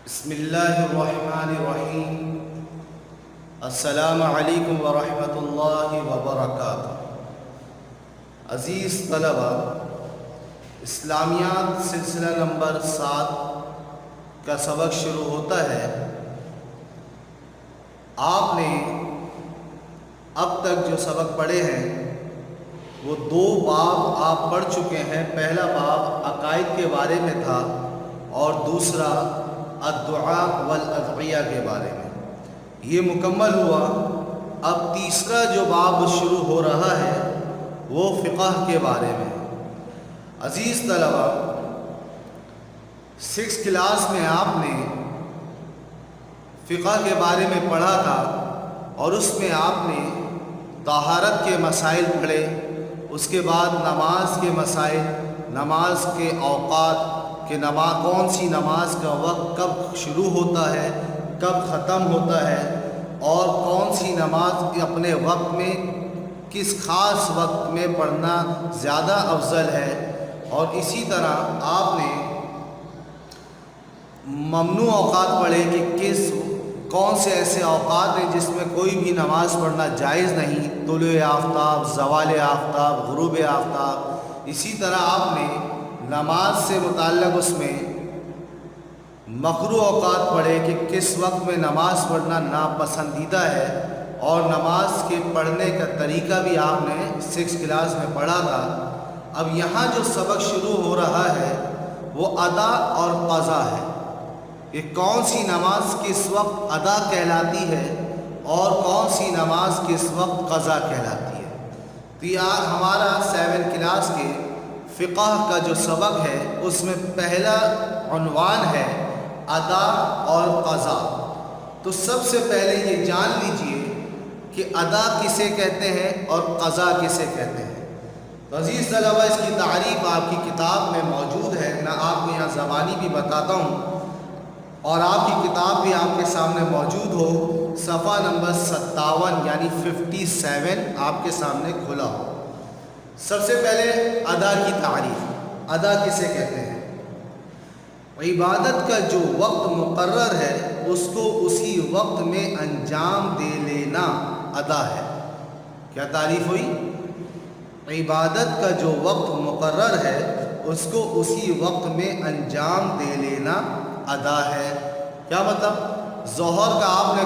بسم اللہ الرحمن الرحیم۔ السلام علیکم ورحمۃ اللہ وبرکاتہ۔ عزیز طلبہ، اسلامیات سلسلہ نمبر 7 کا سبق شروع ہوتا ہے۔ آپ نے اب تک جو سبق پڑھے ہیں وہ 2 باب آپ پڑھ چکے ہیں۔ پہلا باب عقائد کے بارے میں تھا اور دوسرا الدعاء والادعیہ کے بارے میں، یہ مکمل ہوا۔ اب تیسرا جو باب شروع ہو رہا ہے وہ فقہ کے بارے میں۔ عزیز طلبہ، 6 کلاس میں آپ نے فقہ کے بارے میں پڑھا تھا اور اس میں آپ نے طہارت کے مسائل پڑھے، اس کے بعد نماز کے مسائل، نماز کے اوقات کہ کون سی نماز کا وقت کب شروع ہوتا ہے، کب ختم ہوتا ہے، اور کون سی نماز اپنے وقت میں کس خاص وقت میں پڑھنا زیادہ افضل ہے۔ اور اسی طرح آپ نے ممنوع اوقات پڑھے کہ کون سے ایسے اوقات ہیں جس میں کوئی بھی نماز پڑھنا جائز نہیں، طلوع آفتاب، زوال آفتاب، غروب آفتاب۔ اسی طرح آپ نے نماز سے متعلق اس میں مکروہ اوقات پڑھے کہ کس وقت میں نماز پڑھنا ناپسندیدہ ہے، اور نماز کے پڑھنے کا طریقہ بھی آپ نے 6 کلاس میں پڑھا تھا۔ اب یہاں جو سبق شروع ہو رہا ہے وہ ادا اور قضا ہے، کہ کون سی نماز کس وقت ادا کہلاتی ہے اور کون سی نماز کس وقت قضا کہلاتی ہے۔ تو یہ ہمارا 7 کلاس کے فقہ کا جو سبق ہے اس میں پہلا عنوان ہے ادا اور قضا۔ تو سب سے پہلے یہ جان لیجئے کہ ادا کسے کہتے ہیں اور قضا کسے کہتے ہیں۔ تو عزیز طلبہ، اس کی تعریف آپ کی کتاب میں موجود ہے، میں آپ کو یہاں زبانی بھی بتاتا ہوں اور آپ کی کتاب بھی آپ کے سامنے موجود ہو، صفحہ نمبر 57 یعنی 57 آپ کے سامنے کھلا ہو۔ سب سے پہلے ادا کی تعریف۔ ادا کسے کہتے ہیں؟ عبادت کا جو وقت مقرر ہے اس کو اسی وقت میں انجام دے لینا ادا ہے۔ کیا تعریف ہوئی؟ عبادت کا جو وقت مقرر ہے اس کو اسی وقت میں انجام دے لینا ادا ہے۔ کیا مطلب؟ ظہر کا آپ نے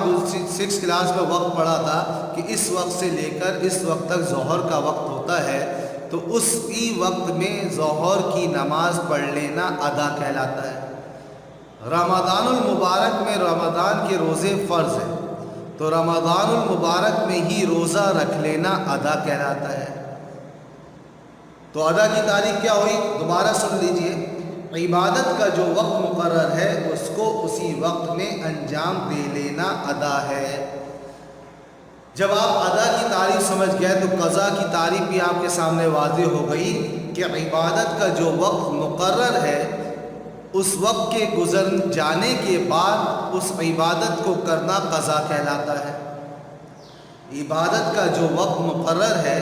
6 کلاس میں وقت پڑھا تھا کہ اس وقت سے لے کر اس وقت تک ظہر کا وقت ہوتا ہے، تو اس ہی وقت میں ظہر کی نماز پڑھ لینا ادا کہلاتا ہے۔ رمضان المبارک میں رمضان کے روزے فرض ہیں، تو رمضان المبارک میں ہی روزہ رکھ لینا ادا کہلاتا ہے۔ تو ادا کی تعریف کیا ہوئی؟ دوبارہ سن لیجئے۔ عبادت کا جو وقت مقرر ہے اس کو اسی وقت میں انجام دے لینا ادا ہے۔ جب آپ ادا کی تعریف سمجھ گئے تو قضا کی تعریف بھی آپ کے سامنے واضح ہو گئی کہ عبادت کا جو وقت مقرر ہے اس وقت کے گزر جانے کے بعد اس عبادت کو کرنا قضا کہلاتا ہے۔ عبادت کا جو وقت مقرر ہے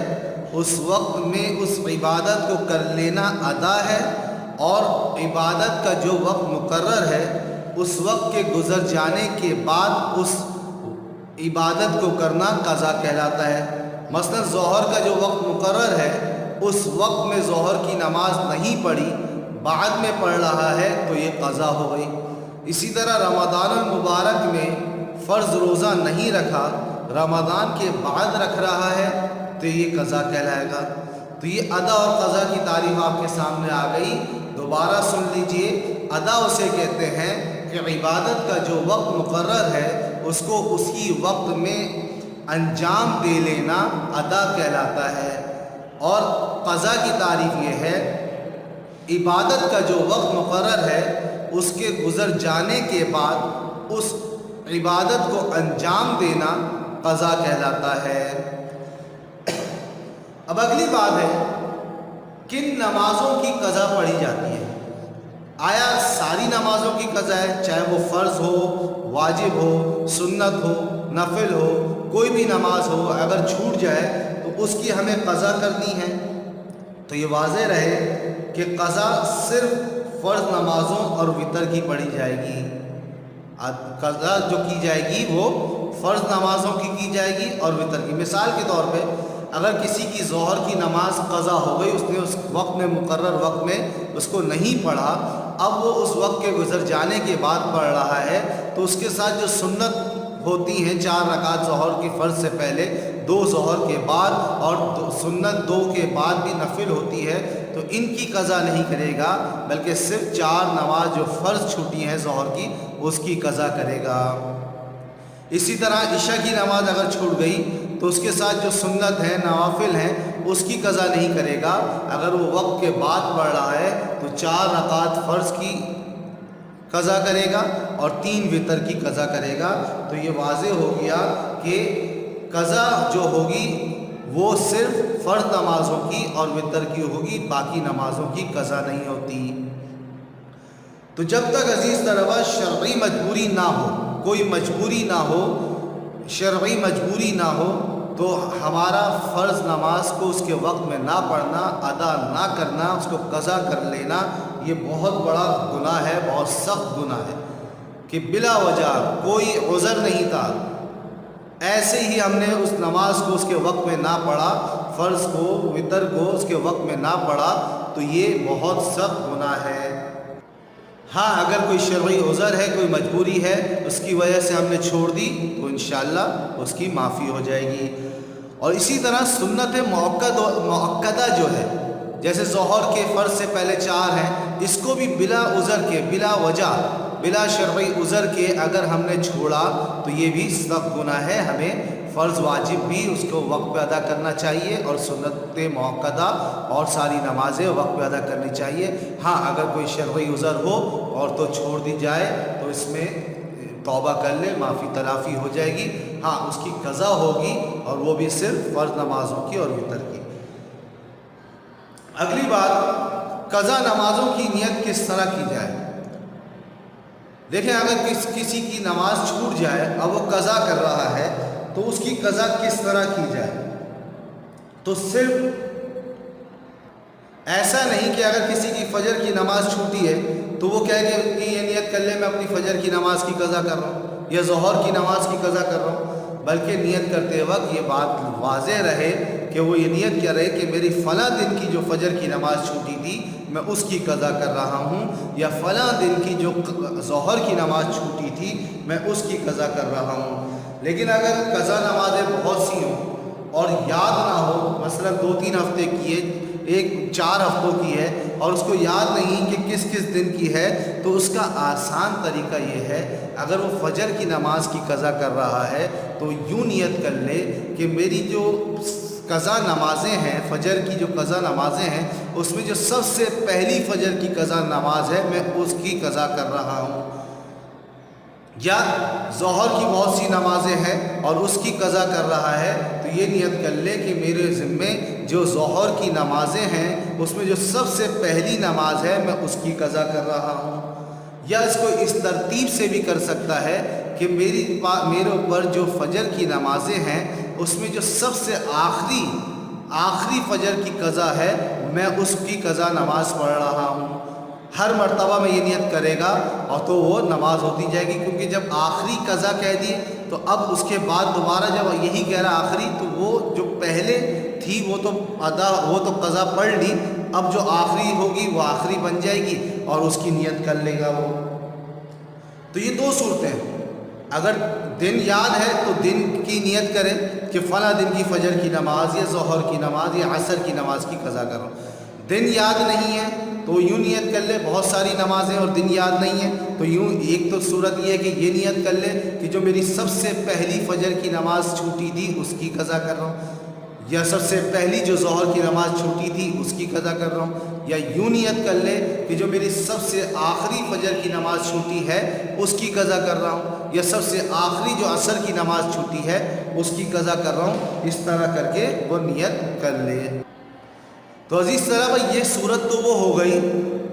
اس وقت میں اس عبادت کو کر لینا ادا ہے، اور عبادت کا جو وقت مقرر ہے اس وقت کے گزر جانے کے بعد اس عبادت کو کرنا قضا کہلاتا ہے۔ مثلا ظہر کا جو وقت مقرر ہے اس وقت میں ظہر کی نماز نہیں پڑھی، بعد میں پڑھ رہا ہے تو یہ قضا ہو گئی۔ اسی طرح رمضان المبارک میں فرض روزہ نہیں رکھا، رمضان کے بعد رکھ رہا ہے تو یہ قضا کہلائے گا۔ تو یہ ادا اور قضا کی تعریف آپ کے سامنے آ گئی۔ دوبارہ سن لیجئے، ادا اسے کہتے ہیں کہ عبادت کا جو وقت مقرر ہے اس کو اسی وقت میں انجام دے لینا ادا کہلاتا ہے، اور قضا کی تعریف یہ ہے عبادت کا جو وقت مقرر ہے اس کے گزر جانے کے بعد اس عبادت کو انجام دینا قضا کہلاتا ہے۔ اب اگلی بات ہے، کن نمازوں کی قضا پڑھی جاتی ہے؟ آیا ساری نمازوں کی قضا ہے، چاہے وہ فرض ہو، واجب ہو، سنت ہو، نفل ہو، کوئی بھی نماز ہو، اگر چھوٹ جائے تو اس کی ہمیں قضا کرنی ہے؟ تو یہ واضح رہے کہ قضا صرف فرض نمازوں اور وتر کی پڑھی جائے گی۔ قضا جو کی جائے گی وہ فرض نمازوں کی جائے گی اور وطر کی۔ مثال کے طور پہ اگر کسی کی ظہر کی نماز قضا ہو گئی، اس نے اس وقت میں مقرر وقت میں اس کو نہیں پڑھا، اب وہ اس وقت کے گزر جانے کے بعد پڑھ رہا ہے، تو اس کے ساتھ جو سنت ہوتی ہیں 4 رکعت ظہر کی فرض سے پہلے، 2 ظہر کے بعد اور سنت 2 کے بعد بھی نفل ہوتی ہے، تو ان کی قضا نہیں کرے گا، بلکہ صرف 4 نماز جو فرض چھوٹی ہیں ظہر کی اس کی قضا کرے گا۔ اسی طرح عشاء کی نماز اگر چھوٹ گئی تو اس کے ساتھ جو سنت ہیں نوافل ہیں اس کی قضا نہیں کرے گا، اگر وہ وقت کے بعد پڑھ رہا ہے تو 4 رکعت فرض کی قضا کرے گا اور 3 وتر کی قضا کرے گا۔ تو یہ واضح ہو گیا کہ قضا جو ہوگی وہ صرف فرض نمازوں کی اور وتر کی ہوگی، باقی نمازوں کی قضا نہیں ہوتی۔ تو جب تک عزیز طلبہ شرعی مجبوری نہ ہو، کوئی مجبوری نہ ہو، شرعی مجبوری نہ ہو، تو ہمارا فرض نماز کو اس کے وقت میں نہ پڑھنا، ادا نہ کرنا، اس کو قضا کر لینا، یہ بہت بڑا گناہ ہے، بہت سخت گناہ ہے کہ بلا وجہ کوئی عذر نہیں تھا، ایسے ہی ہم نے اس نماز کو اس کے وقت میں نہ پڑھا، فرض کو وتر کو اس کے وقت میں نہ پڑھا، تو یہ بہت سخت گناہ ہے۔ ہاں اگر کوئی شرعی عذر ہے، کوئی مجبوری ہے، اس کی وجہ سے ہم نے چھوڑ دی تو انشاءاللہ اس کی معافی ہو جائے گی۔ اور اسی طرح سنت مؤکدہ جو ہے، جیسے ظہر کے فرض سے پہلے 4 ہیں، اس کو بھی بلا عذر کے، بلا وجہ، بلا شرعی عذر کے اگر ہم نے چھوڑا تو یہ بھی سخت گناہ ہے، ہمیں فرض واجب بھی اس کو وقت پہ ادا کرنا چاہیے اور سنت مؤکدہ اور ساری نمازیں وقت پہ ادا کرنی چاہیے۔ ہاں اگر کوئی شرعی عذر ہو اور تو چھوڑ دی جائے تو اس میں توبہ کر لے، معافی تلافی ہو جائے گی، ہاں اس کی قضا ہوگی اور وہ بھی صرف فرض نمازوں کی اور وتر کی۔ اگلی بات، قضا نمازوں کی نیت کس طرح کی جائے؟ دیکھیں اگر کسی کی نماز چھوٹ جائے اور وہ قضا کر رہا ہے تو اس کی قضا کس طرح کی جائے؟ تو صرف ایسا نہیں کہ اگر کسی کی فجر کی نماز چھوٹی ہے تو وہ کہے کہ یہ نیت کر لے میں اپنی فجر کی نماز کی قضا کر رہا ہوں یا ظہر کی نماز کی قضا کر رہا ہوں، بلکہ نیت کرتے وقت یہ بات واضح رہے کہ وہ یہ نیت کر رہے کہ میری فلاں دن کی جو فجر کی نماز چھوٹی تھی میں اس کی قضا کر رہا ہوں، یا فلاں دن کی جو ظہر کی نماز چھوٹی تھی میں اس کی قضا کر رہا ہوں۔ لیکن اگر قضا نمازیں بہت سی ہوں اور یاد نہ ہو، مثلا 2-3 ہفتے کی ہے، 4 ہفتوں کی ہے اور اس کو یاد نہیں کہ کس کس دن کی ہے، تو اس کا آسان طریقہ یہ ہے، اگر وہ فجر کی نماز کی قضا کر رہا ہے تو یوں نیت کر لے کہ میری جو قضا نمازیں ہیں، فجر کی جو قضا نمازیں ہیں، اس میں جو سب سے پہلی فجر کی قضا نماز ہے میں اس کی قضا کر رہا ہوں، یا ظہر کی بہت سی نمازیں ہیں اور اس کی قضا کر رہا ہے، تو یہ نیت کر لے کہ میرے ذمے جو ظہر کی نمازیں ہیں اس میں جو سب سے پہلی نماز ہے میں اس کی قضا کر رہا ہوں۔ یا اس کو اس ترتیب سے بھی کر سکتا ہے کہ میرے اوپر جو فجر کی نمازیں ہیں اس میں جو سب سے آخری فجر کی قضا ہے میں اس کی قضا نماز پڑھ رہا ہوں۔ ہر مرتبہ میں یہ نیت کرے گا اور تو وہ نماز ہوتی جائے گی، کیونکہ جب آخری قضا کہہ دی تو اب اس کے بعد دوبارہ جب یہی کہہ رہا آخری، تو وہ جو پہلے تھی وہ تو قضا پڑھ لی، اب جو آخری ہوگی وہ آخری بن جائے گی اور اس کی نیت کر لے گا وہ۔ تو یہ 2 صورتیں ہیں، اگر دن یاد ہے تو دن کی نیت کرے کہ فلاں دن کی فجر کی نماز یا ظہر کی نماز یا عصر کی نماز کی قضا کر رہا ہوں۔ دن یاد نہیں ہے تو یوں نیت کر لے، بہت ساری نمازیں اور دن یاد نہیں ہے تو یوں ایک تو صورت یہ ہے کہ یہ نیت کر لے کہ جو میری سب سے پہلی فجر کی نماز چھوٹی تھی اس کی قضا کر رہا ہوں، یا سب سے پہلی جو ظہر کی نماز چھوٹی تھی اس کی قضا کر رہا ہوں، یا یوں نیت کر لے کہ جو میری سب سے آخری فجر کی نماز چھوٹی ہے اس کی قضا کر رہا ہوں، یا سب سے آخری جو عصر کی نماز چھوٹی ہے اس کی قضا کر رہا ہوں، اس طرح کر کے وہ نیت کر لے۔ تو عزیز طلبہ یہ صورت تو وہ ہو گئی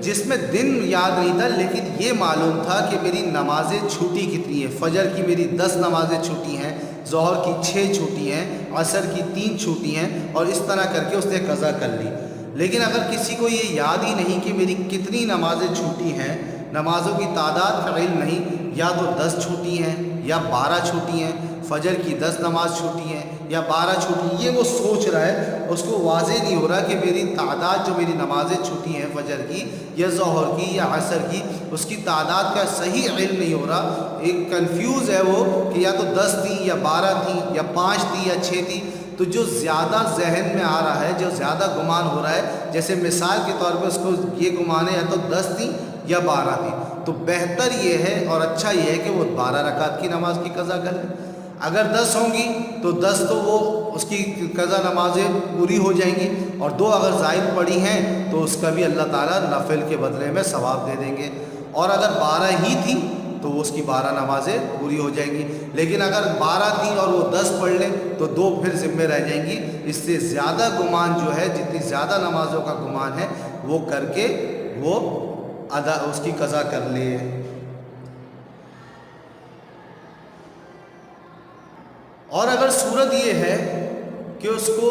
جس میں دن یاد نہیں تھا لیکن یہ معلوم تھا کہ میری نمازیں چھوٹی کتنی ہیں، فجر کی میری 10 نمازیں چھوٹی ہیں، ظہر کی 6 چھوٹی ہیں، عصر کی 3 چھوٹی ہیں، اور اس طرح کر کے اس نے قضا کر لی۔ لیکن اگر کسی کو یہ یاد ہی نہیں کہ میری کتنی نمازیں چھوٹی ہیں نمازوں کی تعداد کا علم نہیں، یا تو 10 چھوٹی ہیں یا 12 چھوٹی ہیں، فجر کی 10 نماز چھوٹی ہیں یا 12 چھوٹی، یہ وہ سوچ رہا ہے، اس کو واضح نہیں ہو رہا کہ میری تعداد جو میری نمازیں چھوٹی ہیں فجر کی یا ظہر کی یا عصر کی، اس کی تعداد کا صحیح علم نہیں ہو رہا، ایک کنفیوز ہے وہ کہ یا تو 10 تھیں یا 12 تھیں یا 5 تھیں یا 6 تھیں۔ تو جو زیادہ ذہن میں آ رہا ہے، جو زیادہ گمان ہو رہا ہے، جیسے مثال کے طور پہ اس کو یہ گمان ہے یا تو 10 تھیں یا 12 تھیں، تو بہتر یہ ہے اور اچھا یہ ہے کہ وہ 12 رکعت کی نماز کی قضا کر لے۔ اگر 10 ہوں گی تو 10 تو وہ اس کی قضا نمازیں پوری ہو جائیں گی، اور 2 اگر زائد پڑی ہیں تو اس کا بھی اللہ تعالیٰ نفل کے بدلے میں ثواب دے دیں گے، اور اگر 12 ہی تھیں تو اس کی 12 نمازیں پوری ہو جائیں گی، لیکن اگر 12 تھیں اور وہ 10 پڑھ لیں تو 2 پھر ذمہ رہ جائیں گی۔ اس سے زیادہ گمان جو ہے، جتنی زیادہ نمازوں کا گمان ہے وہ کر کے وہ اس کی قضا کر لے۔ اور اگر صورت یہ ہے کہ اس کو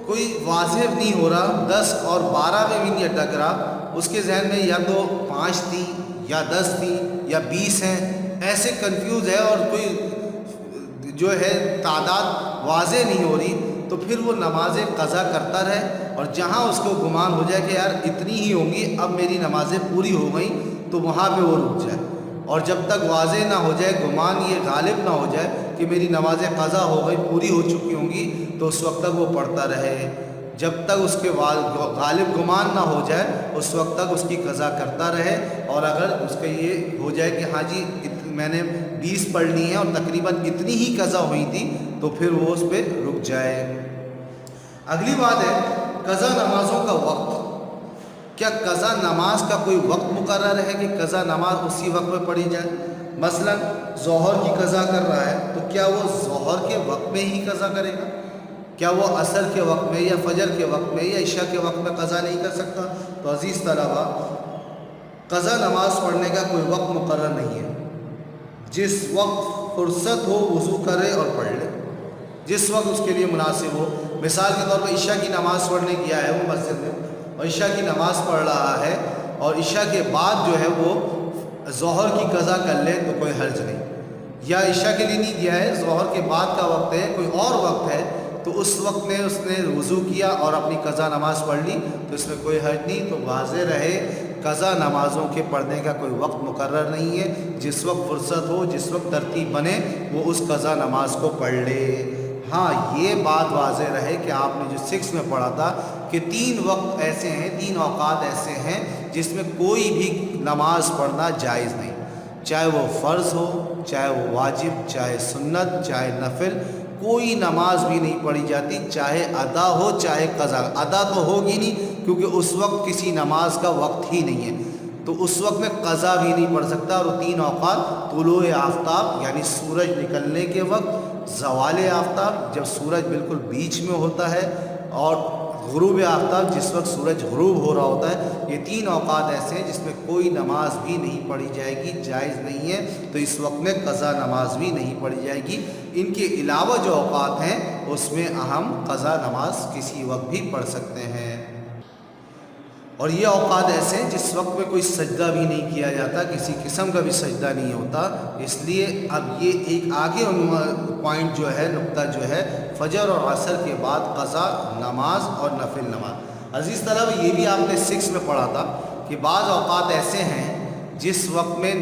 کوئی واضح نہیں ہو رہا، 10 اور 12 میں بھی نہیں اٹک رہا، اس کے ذہن میں یا تو 5 تھی یا 10 تھی یا 20 ہیں، ایسے کنفیوز ہے اور کوئی جو ہے تعداد واضح نہیں ہو رہی، تو پھر وہ نمازیں قضا کرتا رہے، اور جہاں اس کو گمان ہو جائے کہ یار اتنی ہی ہوں گی، اب میری نمازیں پوری ہو گئیں، تو وہاں پہ وہ رک جائے، اور جب تک واضح نہ ہو جائے، گمان یہ غالب نہ ہو جائے کہ میری نمازیں قضا ہو گئی، پوری ہو چکی ہوں گی، تو اس وقت تک وہ پڑھتا رہے، جب تک اس کے غالب گمان نہ ہو جائے اس وقت تک اس کی قضا کرتا رہے، اور اگر اس کا یہ ہو جائے کہ ہاں جی میں نے 20 پڑھ لی ہیں اور تقریباً اتنی ہی قضا ہوئی تھی، تو پھر وہ اس پہ رک جائے۔ اگلی بات ہے قضا نمازوں کا وقت۔ کیا قضا نماز کا کوئی وقت مقرر ہے کہ قضا نماز اسی وقت میں پڑھی جائے؟ مثلا ظہر کی قضا کر رہا ہے تو کیا وہ ظہر کے وقت میں ہی قضا کرے گا؟ کیا وہ عصر کے وقت میں یا فجر کے وقت میں یا عشاء کے وقت میں قضا نہیں کر سکتا؟ تو عزیز طلبہ، قضا نماز پڑھنے کا کوئی وقت مقرر نہیں ہے، جس وقت فرصت ہو وضو کرے اور پڑھ لے، جس وقت اس کے لیے مناسب ہو۔ مثال کے طور پر عشاء کی نماز پڑھنے گیا ہے وہ مسجد میں، اور عشاء کی نماز پڑھ رہا ہے، اور عشاء کے بعد جو ہے وہ ظہر کی قضا کر لے تو کوئی حرج نہیں، یا عشاء کے لیے نہیں گیا ہے، ظہر کے بعد کا وقت ہے، کوئی اور وقت ہے، تو اس وقت میں اس نے وضو کیا اور اپنی قضا نماز پڑھ لی تو اس میں کوئی حرج نہیں۔ تو واضح رہے قضا نمازوں کے پڑھنے کا کوئی وقت مقرر نہیں ہے، جس وقت فرصت ہو، جس وقت ترتیب بنے، وہ اس قضا نماز کو پڑھ لے۔ ہاں یہ بات واضح رہے کہ آپ نے جو 6 میں پڑھا تھا کہ 3 وقت ایسے ہیں، 3 اوقات ایسے ہیں جس میں کوئی بھی نماز پڑھنا جائز نہیں، چاہے وہ فرض ہو، چاہے وہ واجب، چاہے سنت، چاہے نفل، کوئی نماز بھی نہیں پڑھی جاتی، چاہے ادا ہو چاہے قضا۔ ادا تو ہوگی نہیں کیونکہ اس وقت کسی نماز کا وقت ہی نہیں ہے، تو اس وقت میں قضا بھی نہیں پڑھ سکتا۔ اور وہ 3 اوقات طلوع آفتاب یعنی سورج نکلنے کے وقت، زوال آفتاب جب سورج بالکل بیچ میں ہوتا ہے، اور غروب آفتاب جس وقت سورج غروب ہو رہا ہوتا ہے، یہ 3 اوقات ایسے ہیں جس میں کوئی نماز بھی نہیں پڑھی جائے گی، جائز نہیں ہے، تو اس وقت میں قضا نماز بھی نہیں پڑھی جائے گی۔ ان کے علاوہ جو اوقات ہیں اس میں ہم قضا نماز کسی وقت بھی پڑھ سکتے ہیں، اور یہ اوقات ایسے ہیں جس وقت میں کوئی سجدہ بھی نہیں کیا جاتا، کسی قسم کا بھی سجدہ نہیں ہوتا۔ اس لیے اب یہ ایک آگے پوائنٹ جو ہے، نقطہ جو ہے، فجر اور عصر کے بعد قضا نماز اور نفل نماز۔ عزیز طلبہ، یہ بھی آپ نے 6 میں پڑھا تھا کہ بعض اوقات ایسے ہیں جس وقت میں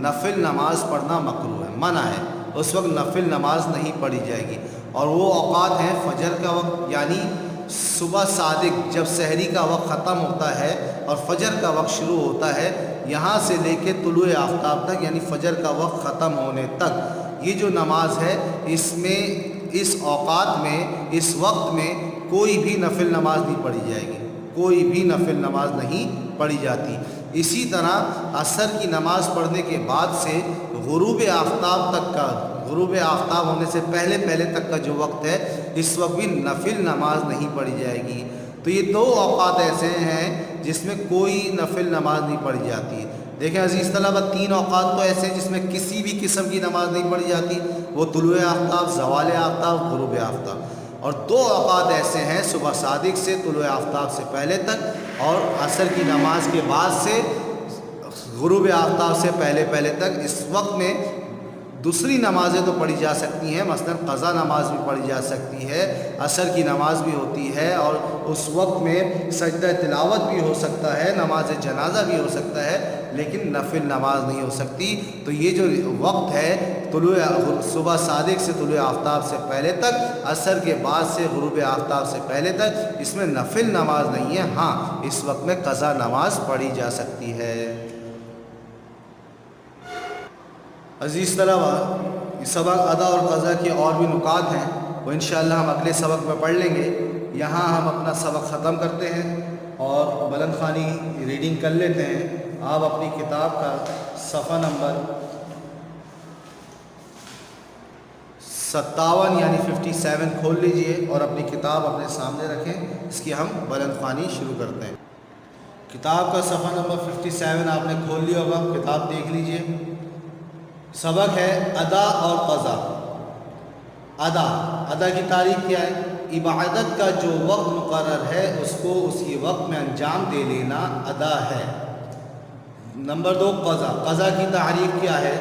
نفل نماز پڑھنا مکروہ ہے، منع ہے، اس وقت نفل نماز نہیں پڑھی جائے گی، اور وہ اوقات ہیں فجر کا وقت یعنی صبح صادق جب سحری کا وقت ختم ہوتا ہے اور فجر کا وقت شروع ہوتا ہے، یہاں سے لے کے طلوع آفتاب تک یعنی فجر کا وقت ختم ہونے تک، یہ جو نماز ہے اس میں، اس اوقات میں، اس وقت میں کوئی بھی نفل نماز نہیں پڑھی جائے گی، کوئی بھی نفل نماز نہیں پڑھی جاتی۔ اسی طرح عصر کی نماز پڑھنے کے بعد سے غروب آفتاب تک کا، غروب آفتاب ہونے سے پہلے تک کا جو وقت ہے، اس وقت بھی نفل نماز نہیں پڑھی جائے گی۔ تو یہ 2 اوقات ایسے ہیں جس میں کوئی نفل نماز نہیں پڑھی جاتی۔ دیکھیں عزیز طلبہ، 3 اوقات تو ایسے ہیں جس میں کسی بھی قسم کی نماز نہیں پڑھی جاتی، وہ طلوع آفتاب، زوال آفتاب، غروب آفتاب، اور 2 اوقات ایسے ہیں صبح صادق سے طلوع آفتاب سے پہلے تک، اور عصر کی نماز کے بعد سے غروب آفتاب سے پہلے پہلے تک اس وقت میں دوسری نمازیں تو پڑھی جا سکتی ہیں، مثلا قضا نماز بھی پڑھی جا سکتی ہے، عصر کی نماز بھی ہوتی ہے، اور اس وقت میں سجدہ تلاوت بھی ہو سکتا ہے، نماز جنازہ بھی ہو سکتا ہے، لیکن نفل نماز نہیں ہو سکتی۔ تو یہ جو وقت ہے صبح صادق سے طلوع آفتاب سے پہلے تک، عصر کے بعد سے غروب آفتاب سے پہلے تک، اس میں نفل نماز نہیں ہے۔ ہاں، اس وقت میں قضا نماز پڑھی جا سکتی ہے۔ عزیز طلبہ، سبق ادا اور قضا کے اور بھی نکات ہیں، وہ انشاءاللہ ہم اگلے سبق میں پڑھ لیں گے۔ یہاں ہم اپنا سبق ختم کرتے ہیں اور بلند خوانی ریڈنگ کر لیتے ہیں۔ آپ اپنی کتاب کا صفحہ نمبر 57 یعنی 57 کھول لیجئے اور اپنی کتاب اپنے سامنے رکھیں۔ اس کی ہم بلند خوانی شروع کرتے ہیں۔ کتاب کا صفحہ نمبر 57 آپ نے کھول لیا ہوگا، کتاب دیکھ لیجئے۔ سبق ہے ادا اور قضا۔ ادا کی تعریف کیا ہے؟ عبادت کا جو وقت مقرر ہے اس کو اسی وقت میں انجام دے لینا ادا ہے۔ نمبر 2 قضا کی تعریف کیا ہے؟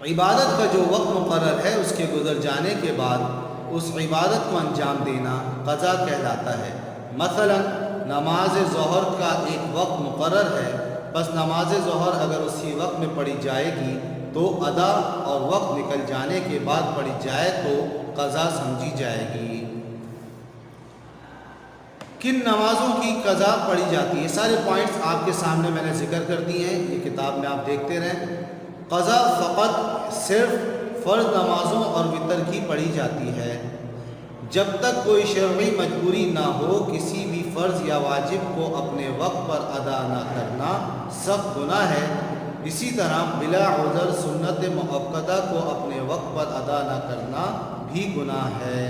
عبادت کا جو وقت مقرر ہے اس کے گزر جانے کے بعد اس عبادت کو انجام دینا قضا کہلاتا ہے۔ مثلا نماز ظہر کا ایک وقت مقرر ہے، بس نماز ظہر اگر اسی وقت میں پڑھی جائے گی تو ادا، اور وقت نکل جانے کے بعد پڑھی جائے تو قضا سمجھی جائے گی۔ کن نمازوں کی قضا پڑھی جاتی ہے؟ سارے پوائنٹس آپ کے سامنے میں نے ذکر کر دیے ہیں، یہ کتاب میں آپ دیکھتے رہیں۔ قضا فقط صرف فرض نمازوں اور وتر کی پڑھی جاتی ہے۔ جب تک کوئی شرعی مجبوری نہ ہو، کسی بھی فرض یا واجب کو اپنے وقت پر ادا نہ کرنا سخت گناہ ہے۔ اسی طرح بلا عذر سنت مؤکدہ کو اپنے وقت پر ادا نہ کرنا بھی گناہ ہے۔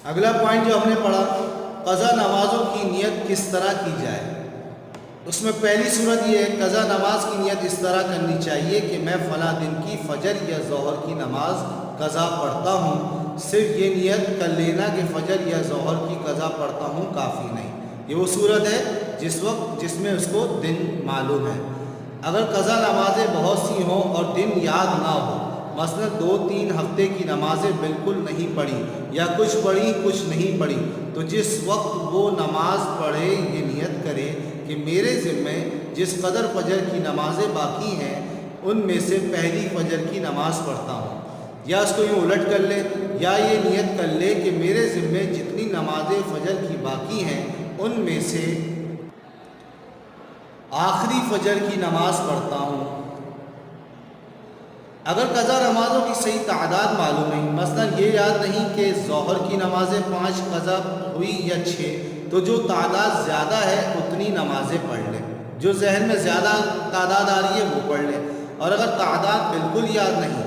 اگلا پوائنٹ جو ہم نے پڑھا، قضا نمازوں کی نیت کس طرح کی جائے؟ اس میں پہلی صورت یہ ہے، قضا نماز کی نیت اس طرح کرنی چاہیے کہ میں فلاں دن کی فجر یا ظہر کی نماز قضا پڑھتا ہوں۔ صرف یہ نیت کر لینا کہ فجر یا ظہر کی قضا پڑھتا ہوں کافی نہیں۔ یہ وہ صورت ہے جس میں اس کو دن معلوم ہے۔ اگر قضا نمازیں بہت سی ہوں اور دن یاد نہ ہو، مثلا 2-3 ہفتے کی نمازیں بالکل نہیں پڑھی یا کچھ پڑھی کچھ نہیں پڑھی، تو جس وقت وہ نماز پڑھے یہ نیت کرے کہ میرے ذمے جس قدر فجر کی نمازیں باقی ہیں ان میں سے پہلی فجر کی نماز پڑھتا ہوں، یا اس کو یوں الٹ کر لے، یا یہ نیت کر لے کہ میرے ذمے جتنی نمازیں فجر کی باقی ہیں ان میں سے آخری فجر کی نماز پڑھتا ہوں۔ اگر قضا نمازوں کی صحیح تعداد معلوم نہیں، مثلا یہ یاد نہیں کہ ظہر کی نمازیں 5 قضا ہوئی یا 6، تو جو تعداد زیادہ ہے اتنی نمازیں پڑھ لیں، جو ذہن میں زیادہ تعداد آ رہی ہے وہ پڑھ لیں۔ اور اگر تعداد بالکل یاد نہیں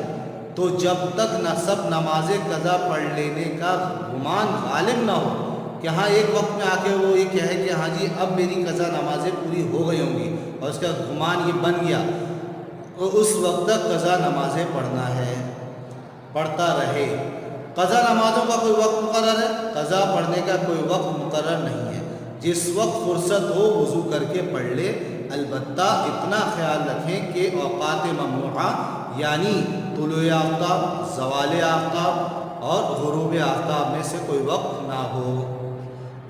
تو جب تک نہ سب نمازیں قضا پڑھ لینے کا گمان غالب نہ ہو کہ ہاں ایک وقت میں آ کے وہ یہ کہے کہ ہاں جی اب میری قضا نمازیں پوری ہو گئی ہوں گی، اور اس کا گمان یہ بن گیا، تو اس وقت تک قضا نمازیں پڑھنا ہے، پڑھتا رہے۔ قضا نمازوں کا کوئی وقت مقرر ہے؟ قضا پڑھنے کا کوئی وقت مقرر نہیں ہے، جس وقت فرصت ہو وضو کر کے پڑھ لے۔ البتہ اتنا خیال رکھیں کہ اوقات ممنوعہ یعنی طلوع آفتاب، زوال آفتاب اور غروب آفتاب میں سے کوئی وقت نہ ہو۔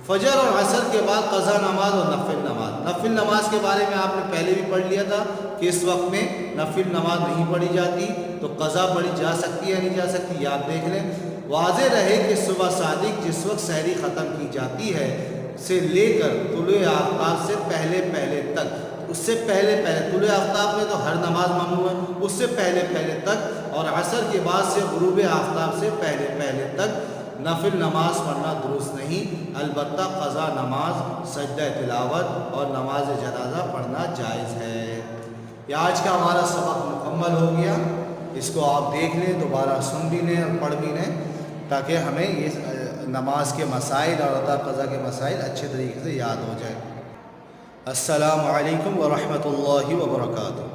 فجر اور عصر کے بعد قضا نماز اور نفل نماز۔ نفل نماز کے بارے میں آپ نے پہلے بھی پڑھ لیا تھا کہ اس وقت میں نفل نماز نہیں پڑھی جاتی، تو قضا پڑھی جا سکتی ہے نہیں جا سکتی، یہ آپ دیکھ لیں۔ واضح رہے کہ صبح صادق جس وقت سحری ختم کی جاتی ہے سے لے کر طلوع آفتاب سے پہلے پہلے تک، اس سے پہلے طلوع آفتاب میں تو ہر نماز ممنوع ہے، اس سے پہلے تک، اور عصر کے بعد سے غروب آفتاب سے پہلے تک نفل نماز پڑھنا درست نہیں۔ البتہ قضا نماز، سجدہ تلاوت اور نماز جنازہ پڑھنا جائز ہے۔ یہ آج کا ہمارا سبق مکمل ہو گیا، اس کو آپ دیکھ لیں، دوبارہ سن بھی لیں اور پڑھ بھی لیں، تاکہ ہمیں یہ نماز کے مسائل اور ادا قضا کے مسائل اچھے طریقے سے یاد ہو جائے۔ السلام علیکم ورحمۃ اللہ وبرکاتہ۔